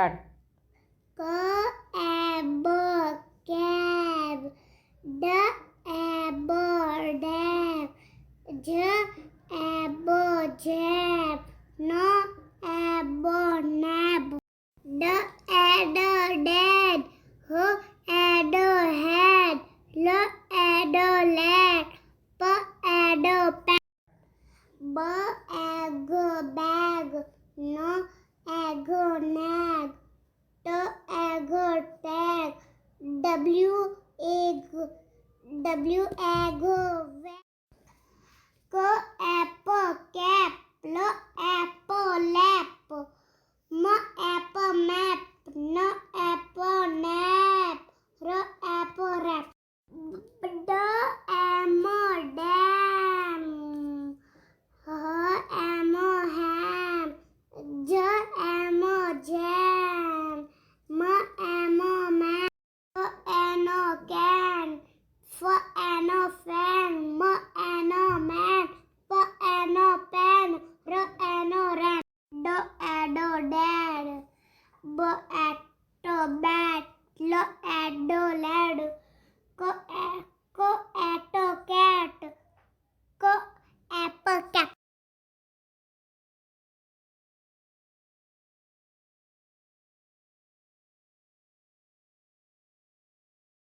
Start. cab, dab, jab, nab, dad, head, head, lad, pad, bag, nag, tag, egg, wag, cap, lap, map, nap, rap, dam, ham, jam, man, can, fan, man, pan, ran, dad, bat, bat, lad,